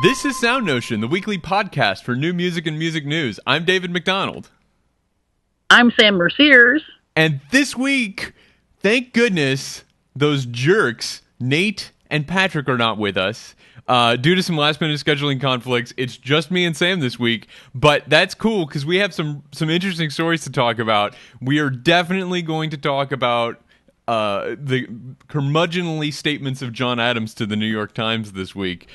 This is SoundNotion, the weekly podcast for new music and music news. I'm David McDonald. I'm Sam Merciers. And this week, thank goodness, those jerks, Nate and Patrick, are not with us. Due to some last-minute scheduling conflicts, it's just me and Sam this week. But that's cool, because we have some interesting stories to talk about. We are definitely going to talk about the curmudgeonly statements of John Adams to the New York Times this week.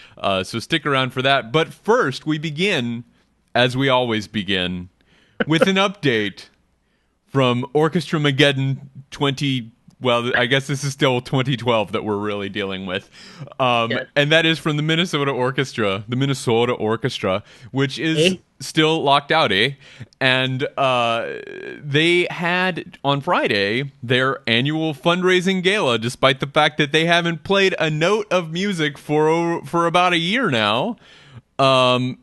So stick around for that. But first, we begin, as we always begin, with an update from Orchestra Mageddon 20. Well, I guess this is still 2012 that we're really dealing with. Yes. And that is from the Minnesota Orchestra, which is still locked out, And they had, on Friday, their annual fundraising gala, despite the fact that they haven't played a note of music for about a year now. And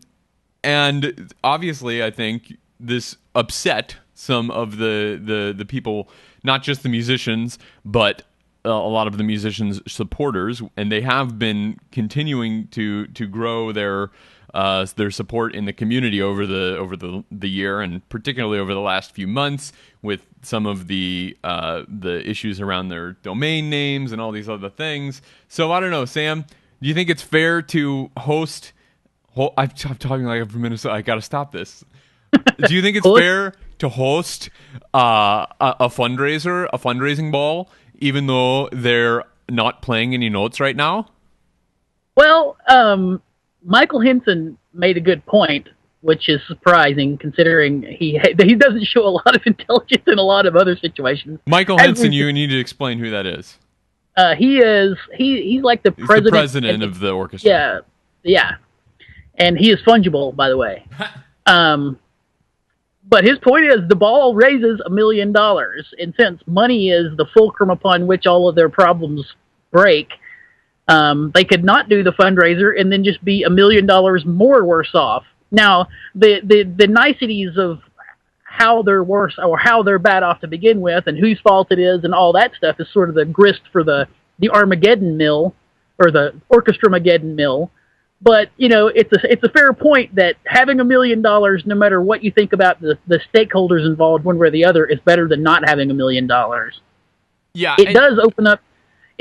obviously, I think this upset some of the people, not just the musicians, but a lot of the musicians' supporters, and they have been continuing to grow their support in the community over the year, and particularly over the last few months with some of the issues around their domain names and all these other things. So I don't know, Sam. Do you think it's fair to host? I'm talking like I'm from Minnesota. I got to stop this. Do you think it's fair to host a fundraising ball, even though they're not playing any notes right now? Well, Michael Henson made a good point, which is surprising considering he doesn't show a lot of intelligence in a lot of other situations. Michael Henson, you need to explain who that is. He's like the president. The president of the orchestra. Yeah, and he is fungible, by the way. But his point is the ball raises $1 million, and since money is the fulcrum upon which all of their problems break, they could not do the fundraiser and then just be $1 million more worse off. Now, the niceties of how they're worse or how they're bad off to begin with, and whose fault it is, and all that stuff is sort of the grist for the Armageddon mill or the Orchestra Mageddon mill. But, you know, it's a fair point that having $1 million, no matter what you think about the stakeholders involved, one way or the other, is better than not having $1 million. Yeah, it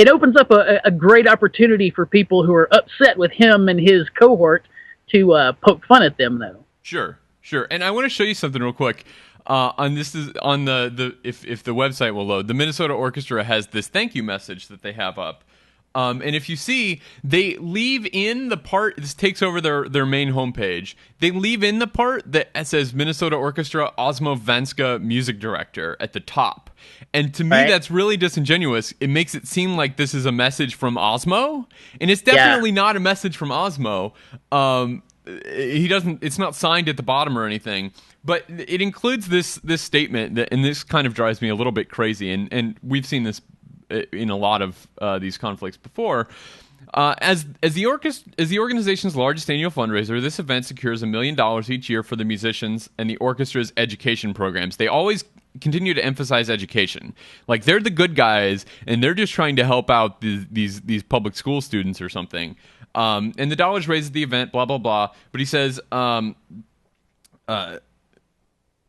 opens up a great opportunity for people who are upset with him and his cohort to poke fun at them, though. Sure. And I want to show you something real quick. If the website will load, the Minnesota Orchestra has this thank you message that they have up. And if you see, they leave in the part, this takes over their main homepage, they leave in the part that says Minnesota Orchestra Osmo Vanska Music Director at the top. And to me, that's really disingenuous. It makes it seem like this is a message from Osmo, and it's definitely not a message from Osmo. It's not signed at the bottom or anything, but it includes this statement and this kind of drives me a little bit crazy, and we've seen this in a lot of these conflicts before. As the organization's largest annual fundraiser, this event secures $1 million each year for the musicians and the orchestra's education programs. They always continue to emphasize education. Like, they're the good guys, and they're just trying to help out these public school students or something. And the dollars raised at the event, blah, blah, blah. But he says,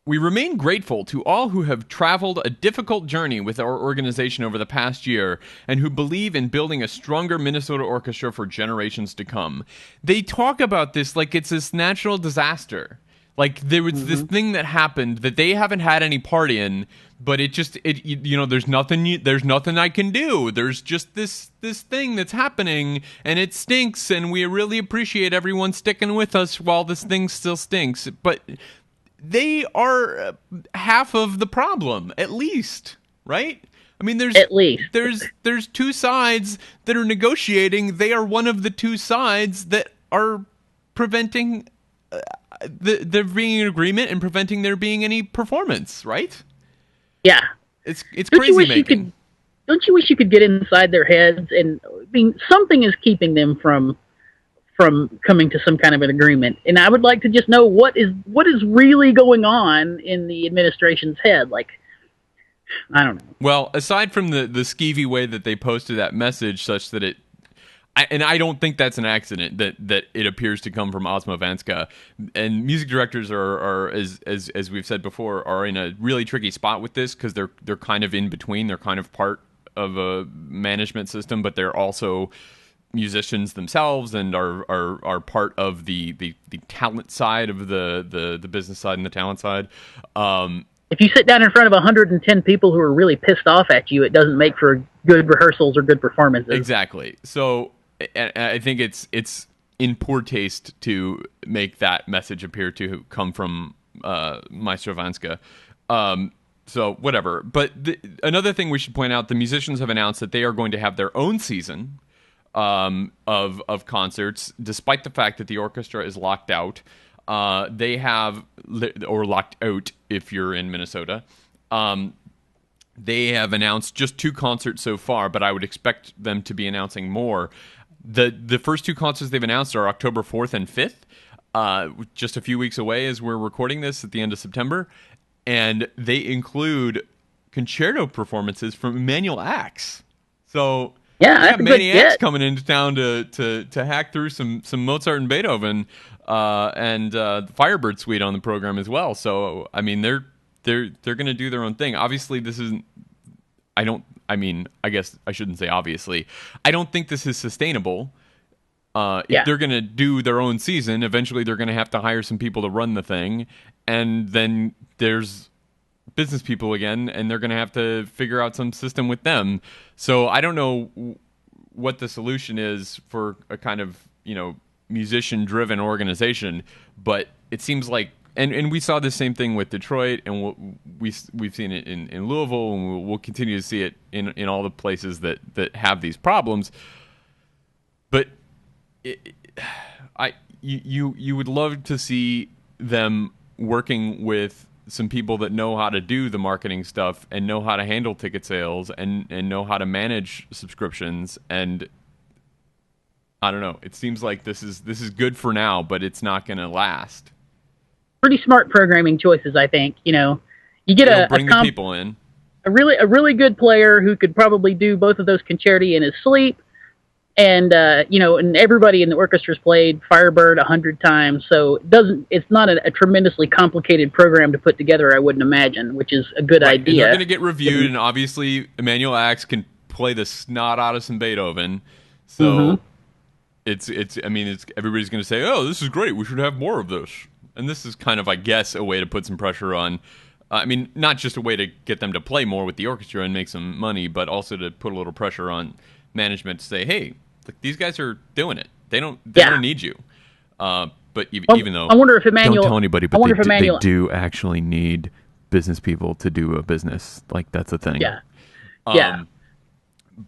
we remain grateful to all who have traveled a difficult journey with our organization over the past year and who believe in building a stronger Minnesota orchestra for generations to come. They talk about this like it's this natural disaster. Like, there was this thing that happened that they haven't had any part in, but there's nothing I can do. There's just this thing that's happening, and it stinks, and we really appreciate everyone sticking with us while this thing still stinks. But they are half of the problem, at least, right? I mean, there's two sides that are negotiating. They are one of the two sides that are preventing there being an agreement and preventing there being any performance, right? Yeah, it's crazy making. Don't you wish you could get inside their heads? And I mean, something is keeping them from coming to some kind of an agreement. And I would like to just know what is really going on in the administration's head. Like, I don't know. Well, aside from the skeevy way that they posted that message, such that And I don't think that's an accident that it appears to come from Osmovanska. And music directors are as we've said before, are in a really tricky spot with this because they're kind of in between. They're kind of part of a management system, but they're also musicians themselves and are part of the talent side of the business side and the talent side. If you sit down in front of 110 people who are really pissed off at you, it doesn't make for good rehearsals or good performances. Exactly. So I think it's in poor taste to make that message appear to come from Maestro Vanska. So whatever. But another thing we should point out, the musicians have announced that they are going to have their own season of concerts, despite the fact that the orchestra is locked out. They have, or locked out if you're in Minnesota. They have announced just 2 concerts so far, but I would expect them to be announcing more. The first 2 concerts they've announced are October 4th and 5th, just a few weeks away as we're recording this at the end of September. And they include concerto performances from Emanuel Ax. So yeah, Manny Ax coming into town to hack through some Mozart and Beethoven, and the Firebird Suite on the program as well. So I mean, they're going to do their own thing. Obviously, this isn't. I guess I shouldn't say obviously. I don't think this is sustainable. If they're going to do their own season, eventually they're going to have to hire some people to run the thing, and then there's business people again, and they're going to have to figure out some system with them. So I don't know what the solution is for a kind of, musician-driven organization, but it seems like, and we saw the same thing with Detroit, and we've seen it in Louisville, and we'll continue to see it in all the places that have these problems. But you would love to see them working with some people that know how to do the marketing stuff and know how to handle ticket sales and know how to manage subscriptions. And I don't know, it seems like this is good for now, but it's not going to last. Pretty smart programming choices, I think. You get bring the people in, a really good player who could probably do both of those concerti in his sleep. And and everybody in the orchestra's played Firebird 100 times, so it's not a tremendously complicated program to put together, I wouldn't imagine, which is a good idea. And they're going to get reviewed, and obviously Emanuel Ax can play the snot out of some Beethoven, so it's everybody's going to say, "Oh, this is great. We should have more of this." And this is kind of, I guess, a way to put some pressure on. Not just a way to get them to play more with the orchestra and make some money, but also to put a little pressure on management to say, hey, look, these guys are doing it. They don't need you. But even though, I wonder if Emanuel, don't tell anybody, but they do actually need business people to do a business. Like, that's a thing. Yeah.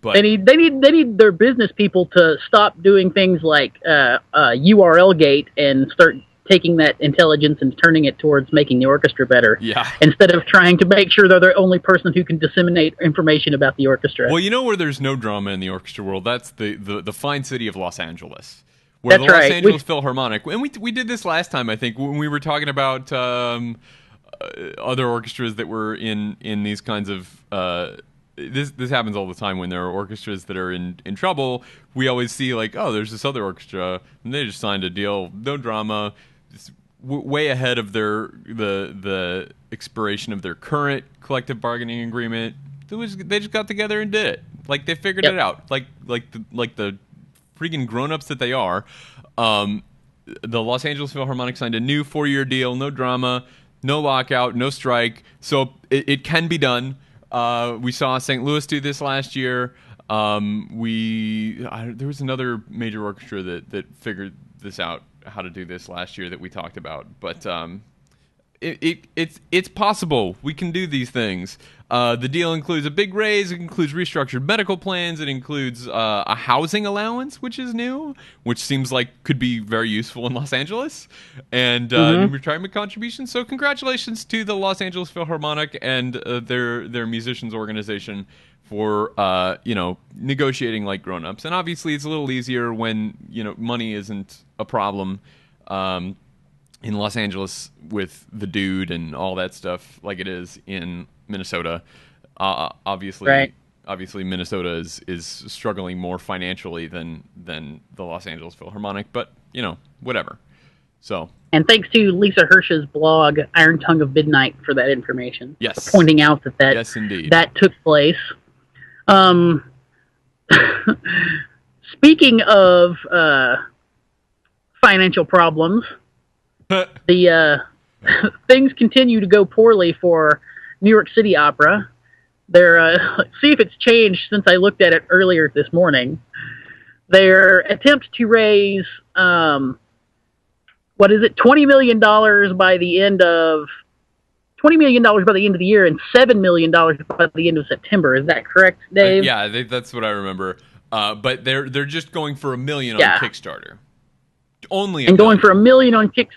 But they need their business people to stop doing things like URL gate and start taking that intelligence and turning it towards making the orchestra better. Yeah. Instead of trying to make sure they're the only person who can disseminate information about the orchestra. Well, where there's no drama in the orchestra world, that's the fine city of Los Angeles. Where that's the Los right. Angeles Philharmonic, and we did this last time, I think, when we were talking about other orchestras that were in these kinds of this happens all the time when there are orchestras that are in trouble. We always see, like, oh, there's this other orchestra, and they just signed a deal, no drama, way ahead of the expiration of their current collective bargaining agreement. They just got together and did it. Like, they figured it out. Like the freaking grown-ups that they are. The Los Angeles Philharmonic signed a new 4-year deal, no drama, no lockout, no strike. So it can be done. We saw St. Louis do this last year. There was another major orchestra that figured this out, how to do this last year, that we talked about. But it's possible. We can do these things. The deal includes a big raise. It includes restructured medical plans. It includes a housing allowance, which is new, which seems like could be very useful in Los Angeles, and new retirement contributions. So congratulations to the Los Angeles Philharmonic and their musicians organization for negotiating like grown-ups. And obviously it's a little easier when money isn't a problem in Los Angeles with the dude and all that stuff like it is in Minnesota. Obviously, right. obviously Minnesota is struggling more financially than the Los Angeles Philharmonic, but whatever. So. And thanks to Lisa Hirsch's blog, Iron Tongue of Midnight, for that information. Yes. Pointing out that yes, indeed. that took place. Speaking of financial problems, the things continue to go poorly for New York City Opera. Let's see if it's changed since I looked at it earlier this morning. Their attempt to raise $20 million by the end of the year and $7 million by the end of September. Is that correct, Dave? Yeah, I think that's what I remember. But they're just going for $1 million on Kickstarter. Only going for $1 million on Kickstarter.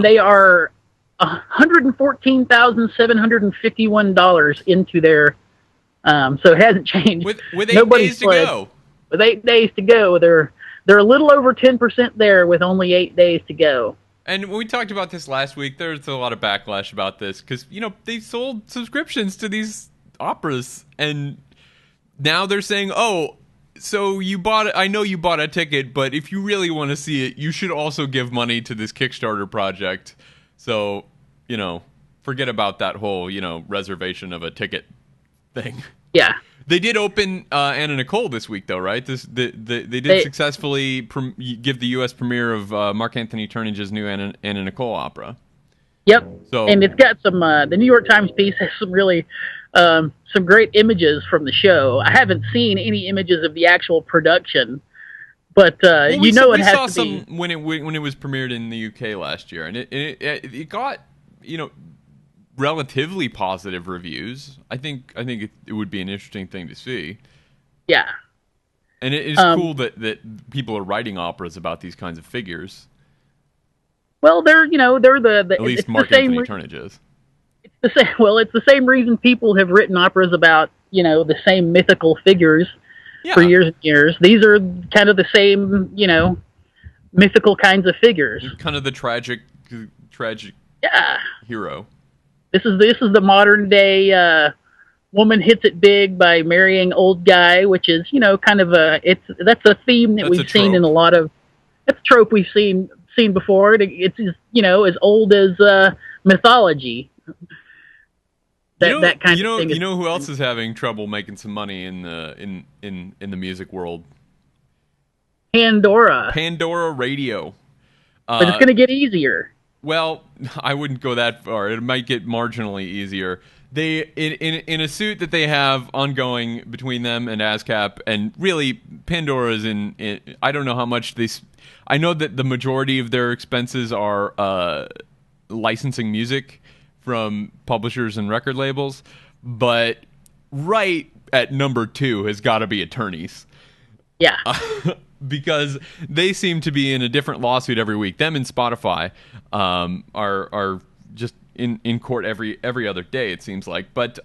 They are $114,751 into their. So it hasn't changed. With 8 days to go. With 8 days to go, they're a little over 10% there with only 8 days to go. And when we talked about this last week, there's a lot of backlash about this because they sold subscriptions to these operas, and now they're saying, "Oh, so you bought it? I know you bought a ticket, but if you really want to see it, you should also give money to this Kickstarter project." So, forget about that whole reservation of a ticket thing. Yeah. They did open Anna Nicole this week, though, right? They did successfully give the U.S. premiere of Mark Anthony Turnage's new Anna Nicole opera. Yep. So, and it's got some. The New York Times piece has some really some great images from the show. I haven't seen any images of the actual production, but it has to be when it was premiered in the UK last year, and it got relatively positive reviews. I think it would be an interesting thing to see. Yeah. And it is cool that people are writing operas about these kinds of figures. Well, they're the at least Mark Anthony Turnage is. It's the same. Well, it's the same reason people have written operas about the same mythical figures for years and years. These are kind of the same mythical kinds of figures. Kind of the tragic hero. This is the modern day woman hits it big by marrying old guy, which is kind of that's a theme that we've seen in a lot of. That's a trope we've seen before. It's as old as mythology. That kind of thing. You know who else is having trouble making some money in the music world? Pandora Radio. But it's going to get easier. Well, I wouldn't go that far. It might get marginally easier. They in a suit that they have ongoing between them and ASCAP, and really Pandora is in I don't know how much I know that the majority of their expenses are licensing music from publishers and record labels, but right at number 2 has got to be attorneys. Yeah. Because they seem to be in a different lawsuit every week. Them and Spotify are just in court every other day, it seems like. But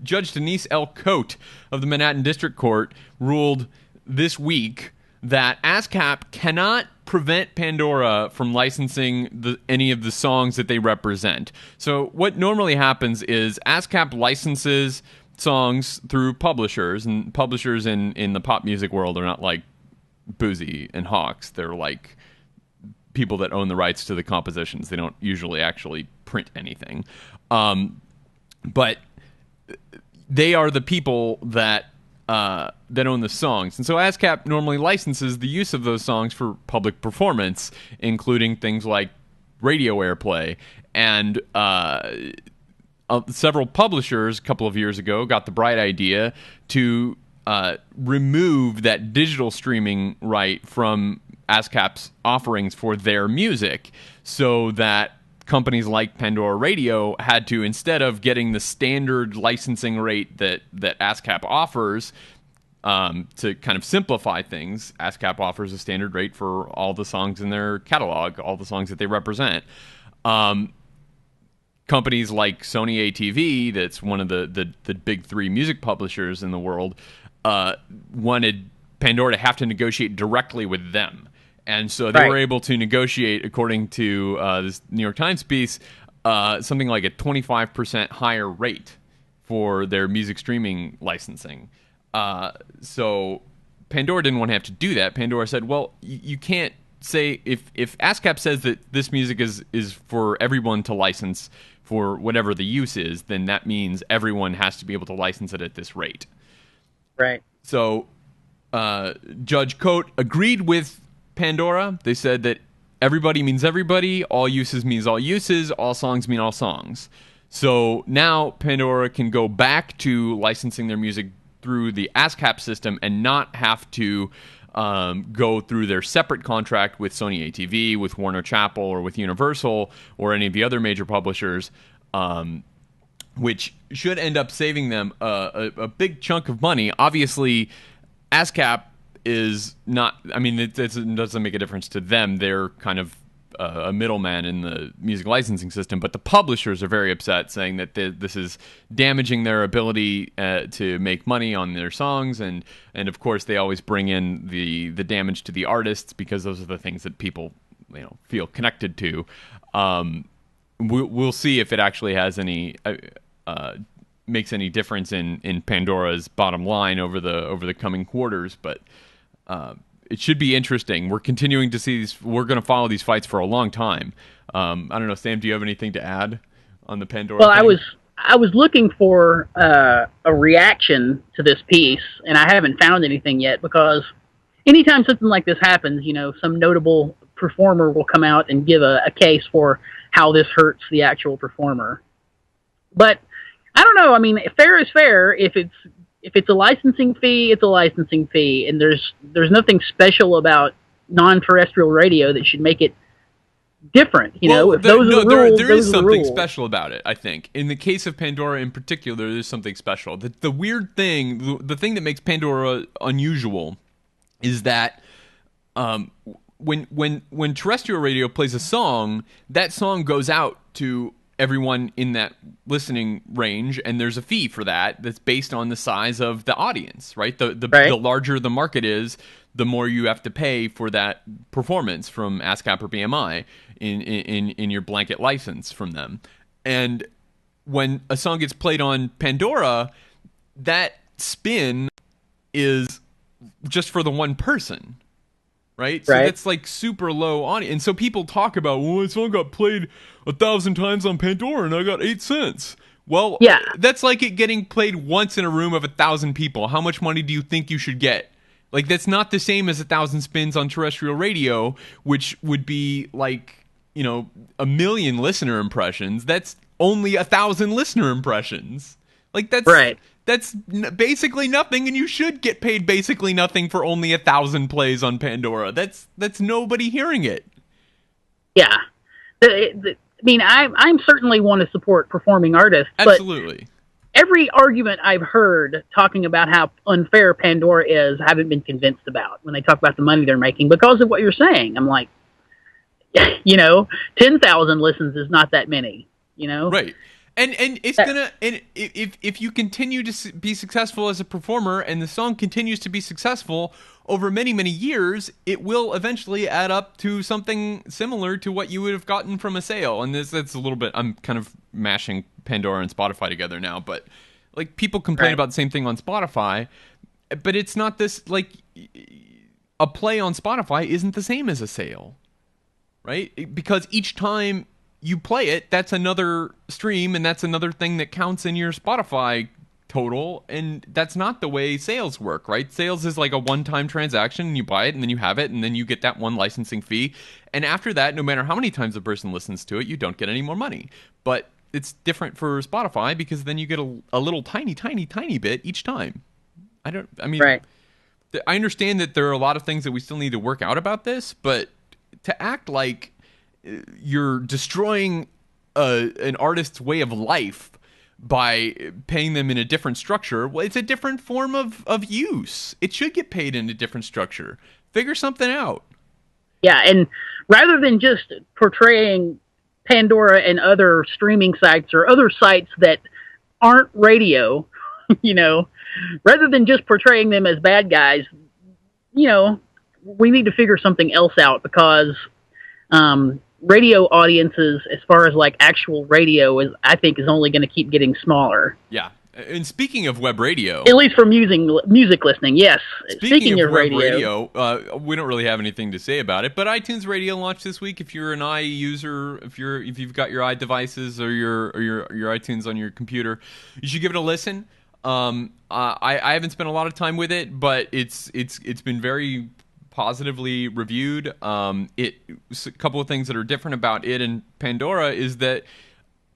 Judge Denise L. Coate of the Manhattan District Court ruled this week that ASCAP cannot prevent Pandora from licensing any of the songs that they represent. So what normally happens is ASCAP licenses songs through publishers, and publishers in the pop music world are not like Boozy and Hawks. They're like people that own the rights to the compositions. They don't usually actually print anything, but they are the people that own the songs. And so ASCAP normally licenses the use of those songs for public performance, including things like radio airplay. And several publishers a couple of years ago got the bright idea to remove that digital streaming right from ASCAP's offerings for their music, so that companies like Pandora Radio had to, instead of getting the standard licensing rate that ASCAP offers, to kind of simplify things, ASCAP offers a standard rate for all the songs in their catalog, all the songs that they represent. Companies like Sony ATV, that's one of the big 3 music publishers in the world, wanted Pandora to have to negotiate directly with them. And so they were able to negotiate, according to this New York Times piece, something like a 25% higher rate for their music streaming licensing. So Pandora didn't want to have to do that. Pandora said, well, you can't say, if ASCAP says that this music is for everyone to license for whatever the use is, then that means everyone has to be able to license it at this rate. Right. So Judge Coate agreed with Pandora. They said that everybody means everybody, all uses means all uses, all songs mean all songs. So now Pandora can go back to licensing their music through the ASCAP system and not have to go through their separate contract with Sony ATV, with Warner Chappell, or with Universal, or any of the other major publishers, which should end up saving them a big chunk of money. Obviously, ASCAP is not, I mean, it doesn't make a difference to them. They're kind of a middleman in the music licensing system, but the publishers are very upset, saying that this is damaging their ability to make money on their songs, and of course they always bring in the damage to the artists, because those are the things that people feel connected to. We'll see if it actually has any makes any difference in Pandora's bottom line over the coming quarters, but it should be interesting. We're continuing to see these. We're going to follow these fights for a long time. I don't know, Sam, do you have anything to add on the Pandora thing? Well, I was looking for a reaction to this piece, and I haven't found anything yet, because anytime something like this happens, some notable performer will come out and give a case for how this hurts the actual performer. But I don't know. I mean, fair is fair. If it's a licensing fee, it's a licensing fee, and there's nothing special about non-terrestrial radio that should make it different. If those are the rules, there is something special about it. I think in the case of Pandora in particular, there's something special. The weird thing, the thing that makes Pandora unusual, is that when terrestrial radio plays a song, that song goes out to everyone in that listening range, and there's a fee for that's based on the size of the audience, right? The larger the market is, the more you have to pay for that performance from ASCAP or BMI in your blanket license from them. And when a song gets played on Pandora, that spin is just for the one person. Right? So that's like super low audience. And so people talk about, well, my song got played 1,000 times on Pandora and I got 8 cents. Well, yeah, that's like it getting played once in a room of 1,000 people. How much money do you think you should get? Like, that's not the same as 1,000 spins on terrestrial radio, which would be like, 1 million listener impressions. That's only 1,000 listener impressions. Like, that's right. That's basically nothing, and you should get paid basically nothing for only 1,000 plays on Pandora. That's nobody hearing it. Yeah, I mean, I'm certainly want to support performing artists. Absolutely. But every argument I've heard talking about how unfair Pandora is, I haven't been convinced about when they talk about the money they're making, because of what you're saying. I'm like, 10,000 listens is not that many. Right. And it's gonna, and if you continue to be successful as a performer, and the song continues to be successful over many, many years, it will eventually add up to something similar to what you would have gotten from a sale. And that's a little bit, I'm kind of mashing Pandora and Spotify together now, but like, people complain about the same thing on Spotify, but it's not this, like, a play on Spotify isn't the same as a sale, right? Because each time you play it, that's another stream, and that's another thing that counts in your Spotify total, and that's not the way sales work, right? Sales is like a one-time transaction, and you buy it, and then you have it, and then you get that one licensing fee, and after that, no matter how many times a person listens to it, you don't get any more money. But it's different for Spotify, because then you get a little tiny bit each time. I understand that there are a lot of things that we still need to work out about this, but to act like you're destroying an artist's way of life by paying them in a different structure, well, it's a different form of use. It should get paid in a different structure. Figure something out. Yeah, and rather than just portraying Pandora and other streaming sites or other sites that aren't radio, rather than just portraying them as bad guys, we need to figure something else out, because radio audiences, as far as like actual radio, I think is only going to keep getting smaller. Yeah, And speaking of web radio, at least for music listening, yes. Speaking of web radio, we don't really have anything to say about it, but iTunes Radio launched this week. If you're an iUser, if you've got your iDevices or your iTunes on your computer, you should give it a listen. I haven't spent a lot of time with it, but it's been very positively reviewed. A couple of things that are different about it and Pandora is that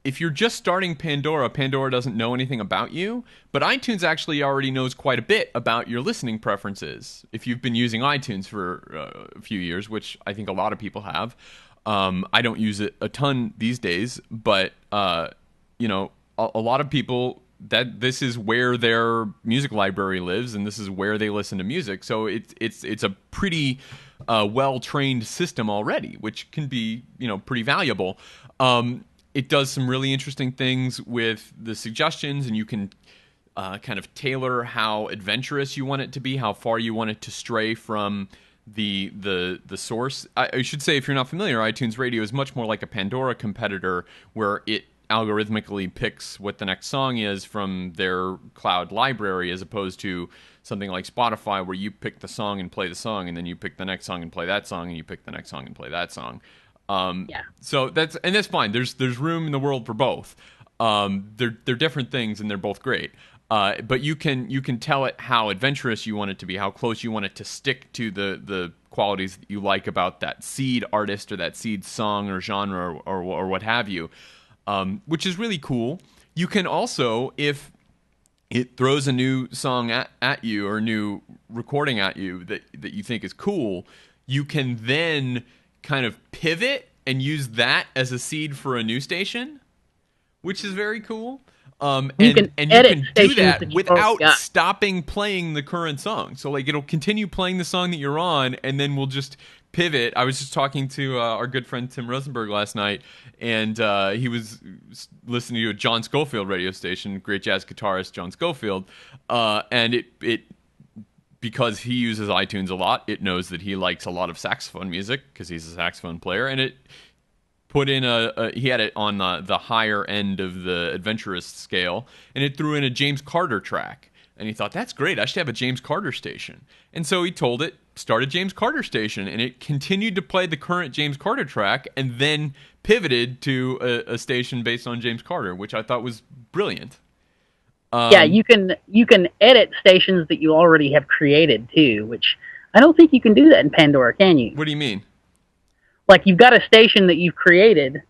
if you're just starting Pandora doesn't know anything about you, but iTunes actually already knows quite a bit about your listening preferences. If you've been using iTunes for a few years, which I think a lot of people have, I don't use it a ton these days, but a lot of people, that this is where their music library lives, and this is where they listen to music. So it's a pretty well-trained system already, which can be pretty valuable. It does some really interesting things with the suggestions, and you can kind of tailor how adventurous you want it to be, how far you want it to stray from the source. I should say, if you're not familiar, iTunes Radio is much more like a Pandora competitor, where it algorithmically picks what the next song is from their cloud library, as opposed to something like Spotify, where you pick the song and play the song, and then you pick the next song and play that song, and you pick the next song and play that song. So that's fine. There's room in the world for both. They're different things, and they're both great. But you can tell it how adventurous you want it to be, how close you want it to stick to the qualities that you like about that seed artist or that seed song or genre or what have you, which is really cool. You can also, if it throws a new song at you or a new recording at you that you think is cool, you can then kind of pivot and use that as a seed for a new station, which is very cool. And you can do that without stopping playing the current song. So like, it'll continue playing the song that you're on, and then we'll just pivot. I was just talking to our good friend Tim Rosenberg last night, and he was listening to a John Scofield radio station, great jazz guitarist John Scofield, and it because he uses iTunes a lot, it knows that he likes a lot of saxophone music because he's a saxophone player, and it put in he had it on the higher end of the adventurous scale, and it threw in a James Carter track. And he thought, that's great, I should have a James Carter station. And so he told it, start a James Carter station, and it continued to play the current James Carter track and then pivoted to a station based on James Carter, which I thought was brilliant. Yeah, you can edit stations that you already have created too, which I don't think you can do that in Pandora, can you? What do you mean? Like, you've got a station that you've created.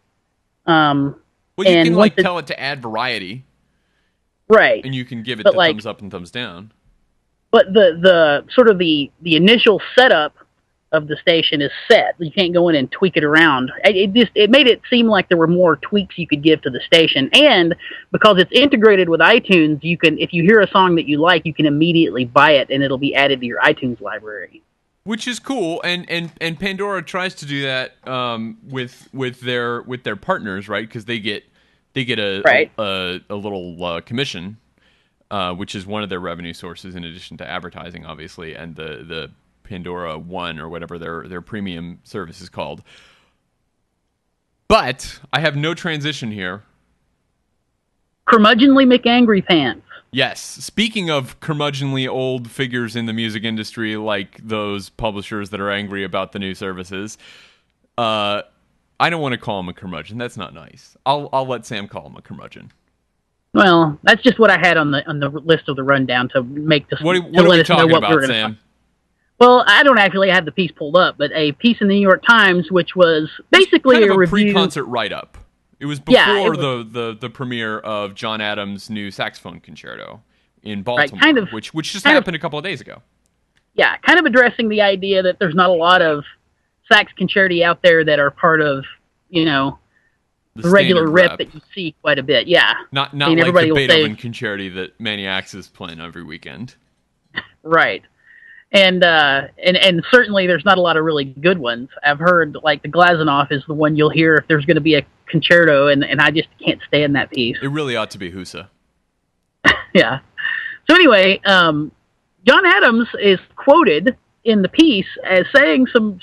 Well, you can tell it to add variety, right? And you can give it the thumbs up and thumbs down. But the sort of the initial setup of the station is set. You can't go in and tweak it around. It made it seem like there were more tweaks you could give to the station, and because it's integrated with iTunes, you can, if you hear a song that you like, you can immediately buy it, and it'll be added to your iTunes library. Which is cool, and Pandora tries to do that with their partners, right? Because they get a little commission, which is one of their revenue sources in addition to advertising, obviously, and the Pandora One or whatever their premium service is called. But I have no transition here. Curmudgeonly McAngry pants. Yes. Speaking of curmudgeonly old figures in the music industry, like those publishers that are angry about the new services, I don't want to call him a curmudgeon. That's not nice. I'll let Sam call him a curmudgeon. Well, that's just what I had on the list of the rundown to make this. What are we talking about, Sam? Well, I don't actually have the piece pulled up, but a piece in the New York Times, which was basically kind of a review, pre-concert write-up. It was before the premiere of John Adams' new saxophone concerto in Baltimore, which just happened a couple of days ago. Yeah, kind of addressing the idea that there's not a lot of sax concerti out there that are part of, the regular rip that you see quite a bit. Yeah, not like the Beethoven concerti that Maniacs is playing every weekend. Right. And certainly there's not a lot of really good ones. I've heard, like, the Glazunov is the one you'll hear if there's going to be a concerto, and I just can't stand that piece. It really ought to be Husa. Yeah. So anyway, John Adams is quoted in the piece as saying some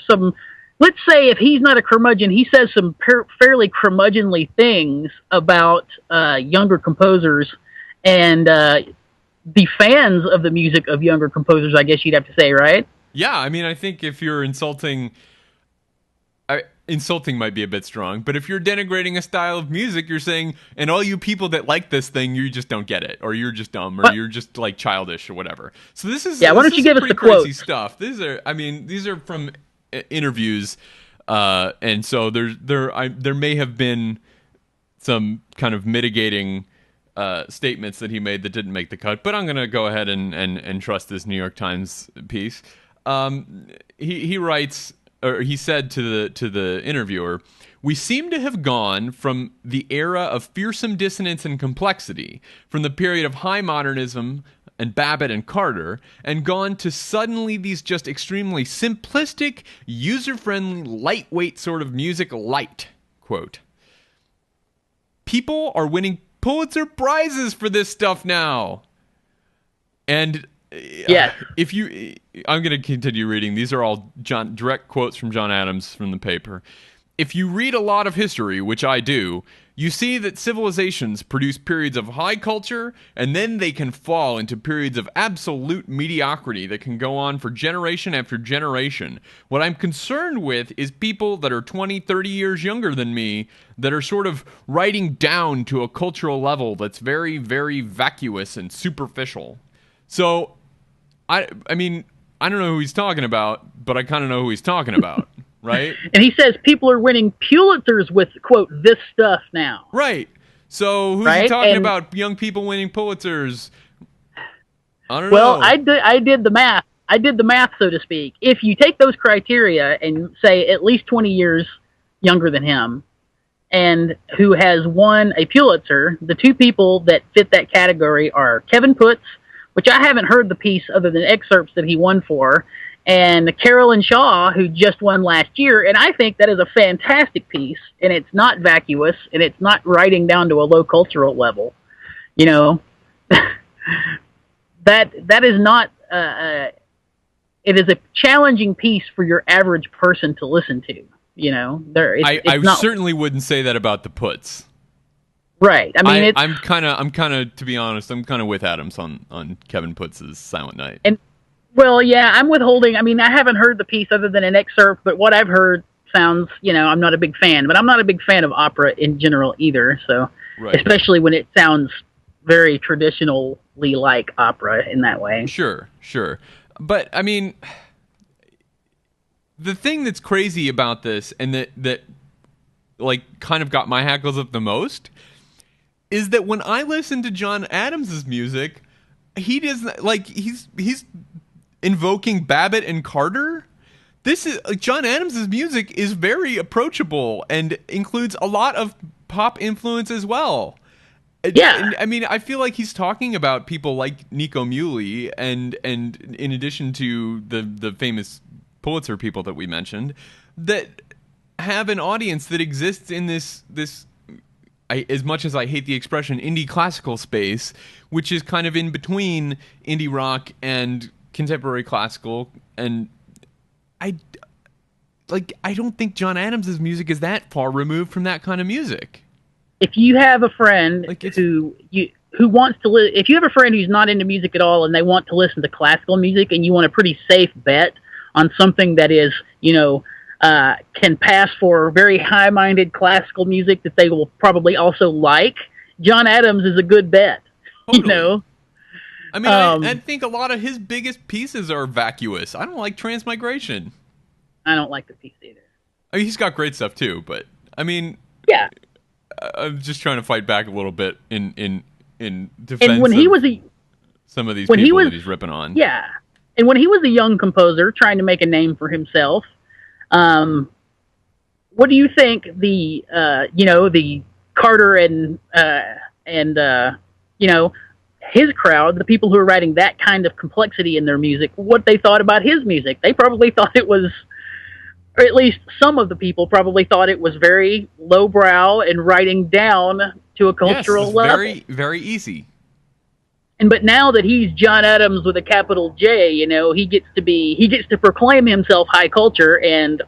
let's say if he's not a curmudgeon, he says some fairly curmudgeonly things about younger composers, and the fans of the music of younger composers, I guess you'd have to say, right? Yeah, I mean, I think if you're insulting might be a bit strong, but if you're denigrating a style of music, you're saying, and all you people that like this thing, you just don't get it, or you're just dumb, or you're just like childish, or whatever. So this is why don't you give us the crazy quotes? stuff. These are from interviews, and so there may have been some kind of mitigating statements that he made that didn't make the cut, but I'm going to go ahead and trust this New York Times piece. He writes. Or he said to the interviewer, "We seem to have gone from the era of fearsome dissonance and complexity, from the period of high modernism and Babbitt and Carter, and gone to suddenly these just extremely simplistic, user-friendly, lightweight sort of music light." Quote. People are winning Pulitzer Prizes for this stuff now. And Yes. I'm going to continue reading. These are all direct quotes from John Adams from the paper. If you read a lot of history, which I do, you see that civilizations produce periods of high culture, and then they can fall into periods of absolute mediocrity that can go on for generation after generation. What I'm concerned with is people that are 20, 30 years younger than me that are sort of writing down to a cultural level that's very, very vacuous and superficial. So, I mean, I don't know who he's talking about, but I kind of know who he's talking about, right? And he says people are winning Pulitzers with, quote, this stuff now. Right. So who's he talking about? Young people winning Pulitzers? I don't know. Well, I did the math. I did the math, so to speak. If you take those criteria and say at least 20 years younger than him, and who has won a Pulitzer, the two people that fit that category are Kevin Putz, which I haven't heard the piece other than excerpts that he won for, and Carolyn Shaw, who just won last year, and I think that is a fantastic piece, and it's not vacuous, and it's not writing down to a low cultural level. You know, that is not, it is a challenging piece for your average person to listen to, you know. I certainly wouldn't say that about the Putz. Right. I mean, I'm kind of, to be honest, I'm kind of with Adams on Kevin Putz's Silent Night. And well, yeah, I'm withholding. I mean, I haven't heard the piece other than an excerpt, but what I've heard sounds, you know, I'm not a big fan. But I'm not a big fan of opera in general either. So, right. Especially when it sounds very traditionally like opera in that way. Sure. But I mean, the thing that's crazy about this, and that like kind of got my hackles up the most, is that when I listen to John Adams' music, he doesn't, like, he's invoking Babbitt and Carter. This is John Adams' music is very approachable and includes a lot of pop influence as well. Yeah, and, I mean, I feel like he's talking about people like Nico Muhly, and in addition to the famous Pulitzer people that we mentioned, that have an audience that exists in this as much as I hate the expression, indie classical space, which is kind of in between indie rock and contemporary classical. And I don't think John Adams' music is that far removed from that kind of music. If you have a friend who wants to if you have a friend who's not into music at all and they want to listen to classical music, and you want a pretty safe bet on something that is, you know, can pass for very high-minded classical music that they will probably also like, John Adams is a good bet. Totally. You know? I mean, I think a lot of his biggest pieces are vacuous. I don't like Transmigration. I don't like the piece either. I mean, he's got great stuff too, but I mean, yeah, I'm just trying to fight back a little bit in defense and when he was some of these people that he's ripping on. Yeah, and when he was a young composer trying to make a name for himself, what do you think the Carter and you know, his crowd, the people who are writing that kind of complexity in their music, what they thought about his music? They probably thought it was, or at least some of the people probably thought it was very lowbrow and writing down to a cultural level. Very, very easy. But now that he's John Adams with a capital J, you know, he gets to proclaim himself high culture and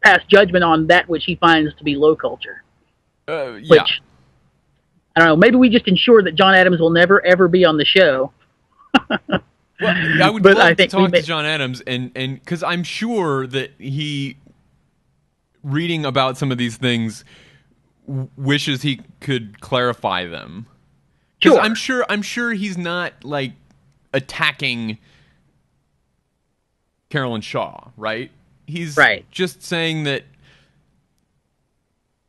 pass judgment on that which he finds to be low culture. Yeah. Which I don't know. Maybe we just ensure that John Adams will never ever be on the show. Well, I would love to talk to John Adams, and because I'm sure that he, reading about some of these things, wishes he could clarify them. Because I'm sure he's not like attacking Carolyn Shaw, right? He's just saying that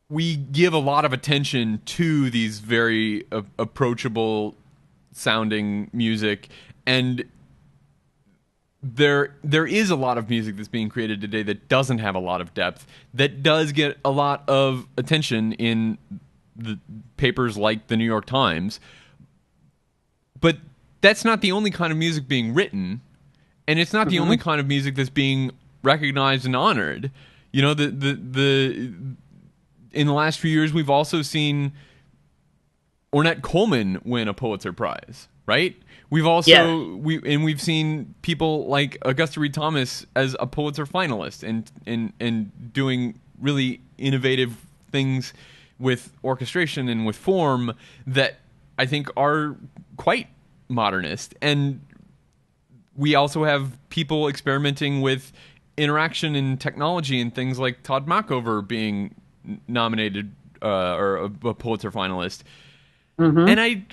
we give a lot of attention to these very approachable sounding music, and there is a lot of music that's being created today that doesn't have a lot of depth, that does get a lot of attention in the papers like the New York Times. But that's not the only kind of music being written, and it's not the only kind of music that's being recognized and honored. You know, in the last few years, we've also seen Ornette Coleman win a Pulitzer Prize, right? We've also we've seen people like Augusta Reed Thomas as a Pulitzer finalist and doing really innovative things with orchestration and with form that I think are quite modernist. And we also have people experimenting with interaction and technology and things like Todd Mackover being nominated or a Pulitzer finalist. And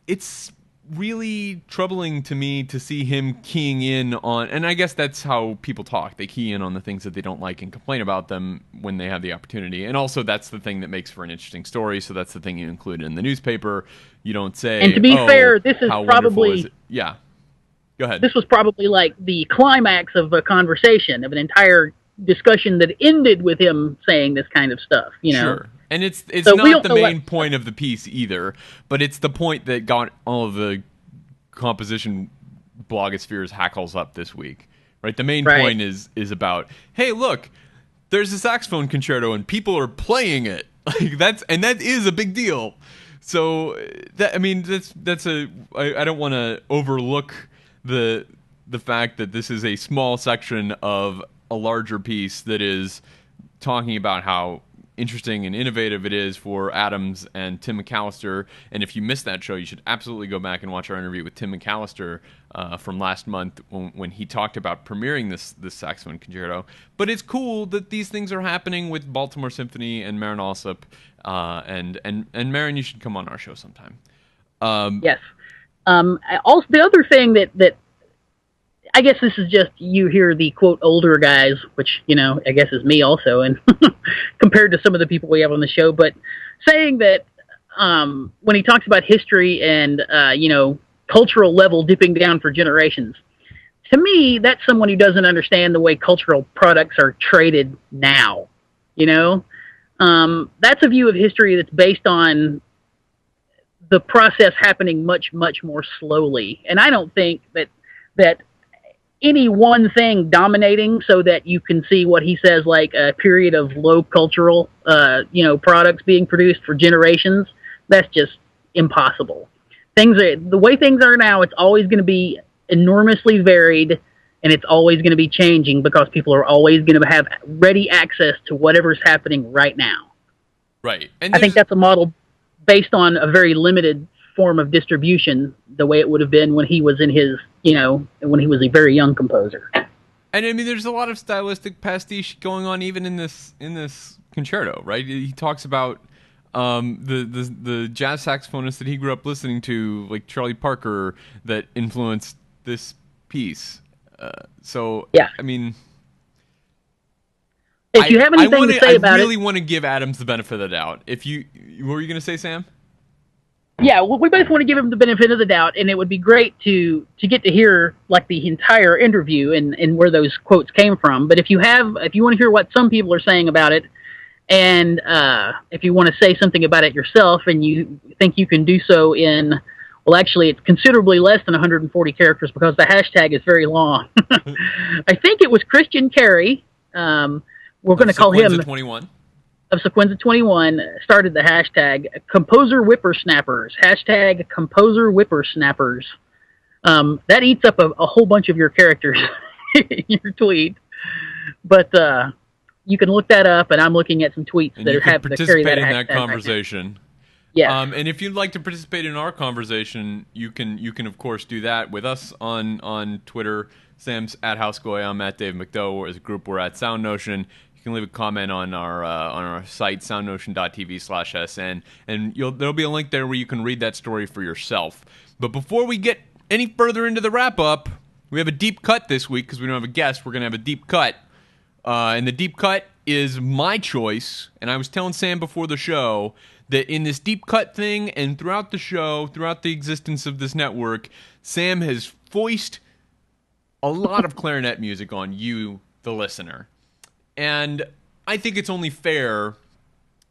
it's really troubling to me to see him keying in on, and I guess that's how people talk. They key in on the things that they don't like and complain about them when they have the opportunity. And also that's the thing that makes for an interesting story. So that's the thing you include in the newspaper. You don't say, and to be fair, this is probably, yeah, go ahead. This was probably like the climax of a conversation, of an entire discussion that ended with him saying this kind of stuff, you know? Sure. And it's so not the main point of the piece either, but it's the point that got all of the composition blogosphere's hackles up this week, right? The main point is about, hey, look, there's a saxophone concerto and people are playing it. Like that is a big deal. So I don't want to overlook the fact that this is a small section of a larger piece that is talking about how interesting and innovative it is for Adams and Tim McAllister. And if you missed that show, you should absolutely go back and watch our interview with Tim McAllister from last month when he talked about premiering this saxophone concerto. But it's cool that these things are happening with Baltimore Symphony and Marin Alsop, and Marin, you should come on our show sometime. Yes. Also, the other thing that I guess this is just, you hear the quote older guys, which, you know, I guess is me also, and compared to some of the people we have on the show, but saying that when he talks about history and, you know, cultural level dipping down for generations, to me, that's someone who doesn't understand the way cultural products are traded now, you know? That's a view of history that's based on the process happening much, much more slowly. And I don't think that any one thing dominating so that you can see what he says, like a period of low cultural, you know, products being produced for generations, that's just impossible. The way things are now, it's always going to be enormously varied, and it's always going to be changing because people are always going to have ready access to whatever's happening right now. Right. And I think that's a model based on a very limited form of distribution, the way it would have been when he was in his, you know, when he was a very young composer. And I mean, there's a lot of stylistic pastiche going on even in this concerto, right? He talks about the jazz saxophonist that he grew up listening to, like Charlie Parker, that influenced this piece. So yeah, I mean, if you have anything to say about it, I really want to give Adams the benefit of the doubt. What were you going to say, Sam? Yeah, well, we both want to give him the benefit of the doubt, and it would be great to get to hear like the entire interview and where those quotes came from. But if you want to hear what some people are saying about it, and if you want to say something about it yourself, and you think you can do so in, well, actually, it's considerably less than 140 characters because the hashtag is very long. I think it was Christian Carey. We're going to call him 21. Of Sequenza 21 started the hashtag Composer Whippersnappers, hashtag Composer Whippersnappers. That eats up a whole bunch of your characters in your tweet. But you can look that up, and I'm looking at some tweets and that have to carry that hashtag. in that conversation. Right, Yes. And if you'd like to participate in our conversation, you can of course do that with us on Twitter. Sam's at HouseGoy. I'm at Dave McDowell. As a group, we're at SoundNotion. You can leave a comment on our site, soundnotion.tv/sn, and there'll be a link there where you can read that story for yourself. But before we get any further into the wrap-up, we have a deep cut this week because we don't have a guest. We're going to have a deep cut. And the deep cut is my choice. And I was telling Sam before the show that in this deep cut thing and throughout the show, throughout the existence of this network, Sam has foisted a lot of clarinet music on you, the listener. And I think it's only fair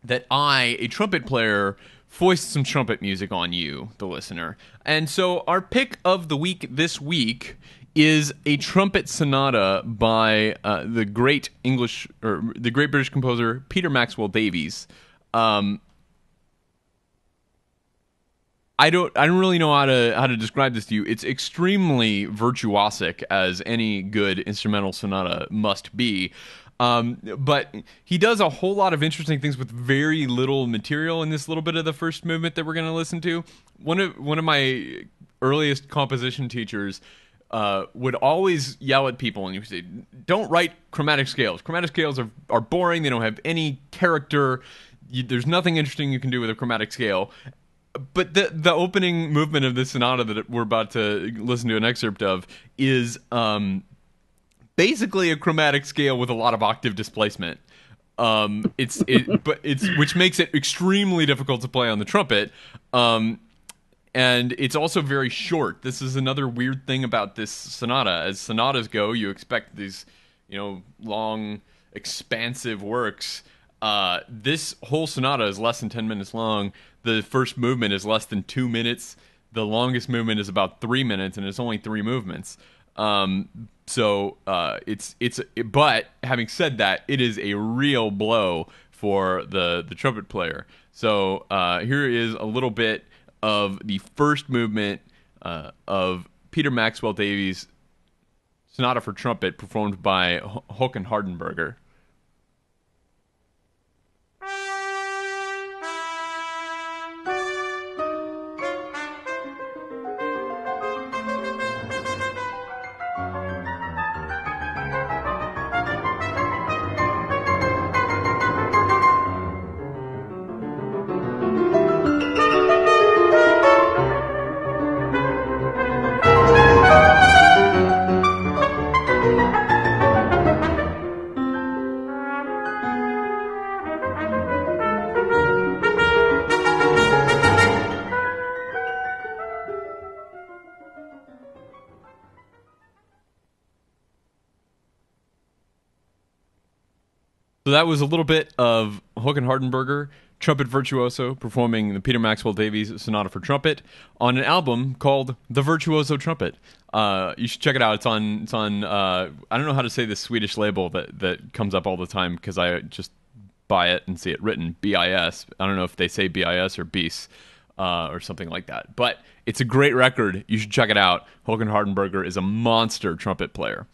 that I, a trumpet player, foist some trumpet music on you, the listener. And so our pick of the week this week is a trumpet sonata by the great British composer Peter Maxwell Davies. I don't really know how to describe this to you. It's extremely virtuosic, as any good instrumental sonata must be. But he does a whole lot of interesting things with very little material in this little bit of the first movement that we're going to listen to. One of my earliest composition teachers would always yell at people and he would say, "Don't write chromatic scales. Chromatic scales are boring. They don't have any character. There's nothing interesting you can do with a chromatic scale." But the opening movement of this sonata that we're about to listen to an excerpt of is basically a chromatic scale with a lot of octave displacement. Which makes it extremely difficult to play on the trumpet. And it's also very short. This is another weird thing about this sonata. As sonatas go, you expect these, long, expansive works. This whole sonata is less than 10 minutes long. The first movement is less than 2 minutes. The longest movement is about 3 minutes, and it's only 3 movements. But having said that, it is a real blow for the trumpet player. So here is a little bit of the first movement of Peter Maxwell Davies' Sonata for Trumpet, performed by Håkan Hardenberger. So that was a little bit of Håkan Hardenberger, trumpet virtuoso, performing the Peter Maxwell Davies Sonata for Trumpet on an album called The Virtuoso Trumpet. You should check it out. It's on. I don't know how to say this Swedish label that comes up all the time because I just buy it and see it written BIS. I don't know if they say BIS or BIS or something like that. But it's a great record. You should check it out. Håkan Hardenberger is a monster trumpet player.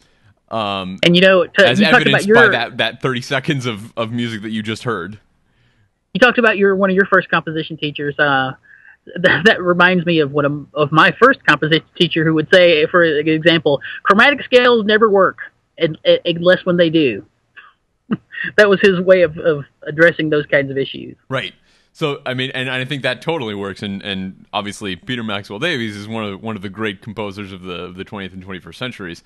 And as you evidenced by that 30 seconds of music that you just heard. You talked about one of your first composition teachers. That reminds me of of my first composition teacher, who would say, for example, chromatic scales never work unless when they do. That was his way of addressing those kinds of issues. Right. So I mean, and I think that totally works. And obviously, Peter Maxwell Davies is one of the great composers of the 20th and 21st centuries.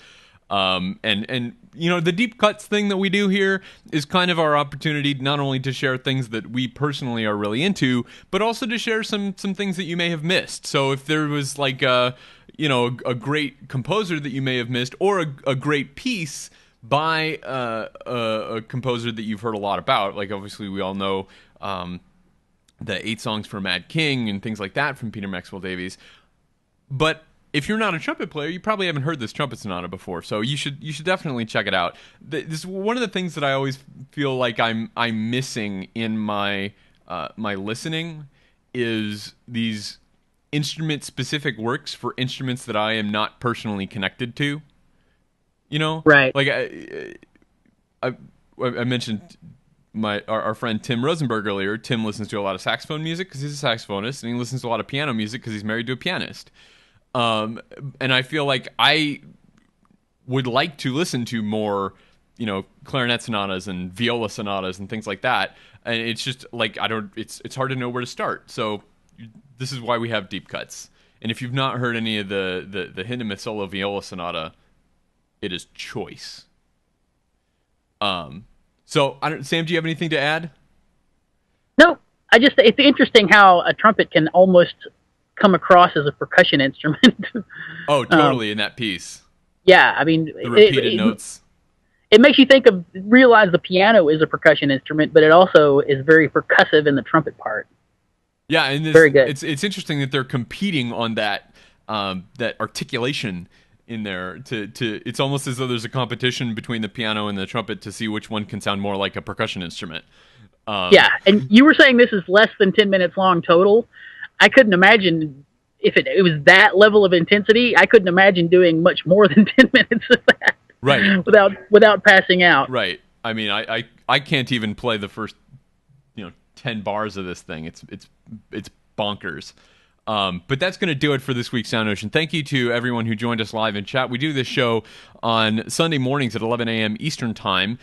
And the deep cuts thing that we do here is kind of our opportunity not only to share things that we personally are really into, but also to share some things that you may have missed. So if there was like a great composer that you may have missed, or a great piece by a composer that you've heard a lot about, like obviously we all know the 8 songs for Mad King and things like that from Peter Maxwell Davies, but if you're not a trumpet player, you probably haven't heard this trumpet sonata before, so you should definitely check it out. This is one of the things that I always feel like I'm missing in my my listening is these instrument-specific works for instruments that I am not personally connected to. Right? Like I mentioned our friend Tim Rosenberg earlier. Tim listens to a lot of saxophone music because he's a saxophonist, and he listens to a lot of piano music because he's married to a pianist. And I feel like I would like to listen to more, clarinet sonatas and viola sonatas and things like that. And it's just like it's hard to know where to start. So this is why we have deep cuts. And if you've not heard any of the Hindemith solo viola sonata, it is choice. So Sam, do you have anything to add? No, it's interesting how a trumpet can almost come across as a percussion instrument. Oh, totally, in that piece. Yeah, I mean, the repeated notes. It makes you realize the piano is a percussion instrument, but it also is very percussive in the trumpet part. Yeah, and very good. It's interesting that they're competing on that articulation in there. It's almost as though there's a competition between the piano and the trumpet to see which one can sound more like a percussion instrument. Yeah, and you were saying this is less than 10 minutes long total. I couldn't imagine if it was that level of intensity. I couldn't imagine doing much more than 10 minutes of that. Right. Without passing out. Right. I mean, I can't even play the first 10 bars of this thing. It's bonkers. But that's going to do it for this week's SoundNotion. Thank you to everyone who joined us live in chat. We do this show on Sunday mornings at 11 a.m. Eastern Time.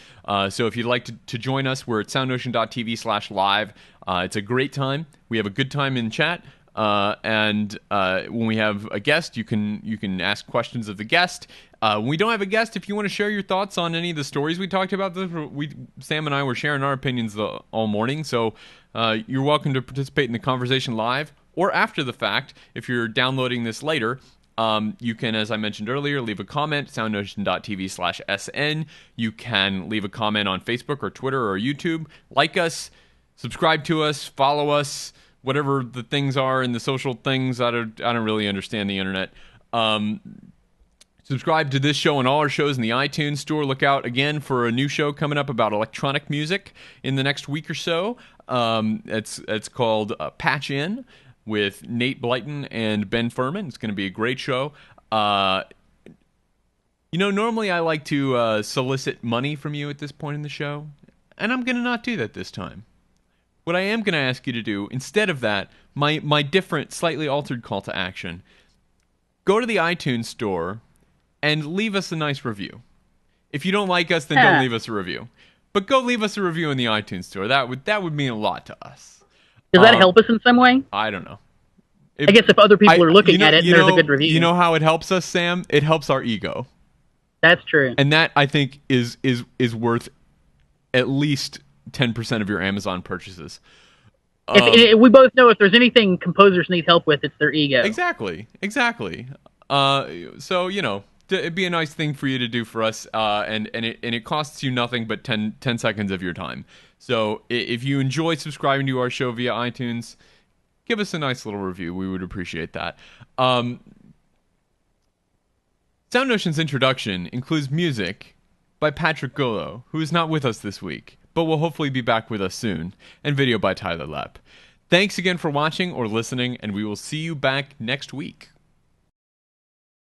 So if you'd like to join us, we're at soundnotion.tv/live. It's a great time. We have a good time in chat. And when we have a guest, you can ask questions of the guest. When we don't have a guest, if you want to share your thoughts on any of the stories we talked about, Sam and I were sharing our opinions all morning. So you're welcome to participate in the conversation live or after the fact. If you're downloading this later, you can, as I mentioned earlier, leave a comment, soundnotion.tv/SN. You can leave a comment on Facebook or Twitter or YouTube. Like us, subscribe to us, follow us, whatever the things are in the social things. I don't really understand the internet. Subscribe to this show and all our shows in the iTunes store. Look out again for a new show coming up about electronic music in the next week or so. It's called Patch In with Nate Blyton and Ben Furman. It's going to be a great show. Normally I like to solicit money from you at this point in the show, and I'm going to not do that this time. What I am going to ask you to do, instead of that, my different, slightly altered call to action, go to the iTunes store and leave us a nice review. If you don't like us, then don't leave us a review. But go leave us a review in the iTunes store. That would mean a lot to us. Does that help us in some way? I don't know. I guess if other people are looking at it and there's a good review. You know how it helps us, Sam? It helps our ego. That's true. And that, I think, is worth at least 10% of your Amazon purchases. We both know if there's anything composers need help with, it's their ego. Exactly. So, it'd be a nice thing for you to do for us, and it costs you nothing but 10 seconds of your time. So if you enjoy subscribing to our show via iTunes, give us a nice little review. We would appreciate that. SoundNotion's introduction includes music by Patrick Gullo, who is not with us this week, but will hopefully be back with us soon, and video by Tyler Lepp. Thanks again for watching or listening, and we will see you back next week.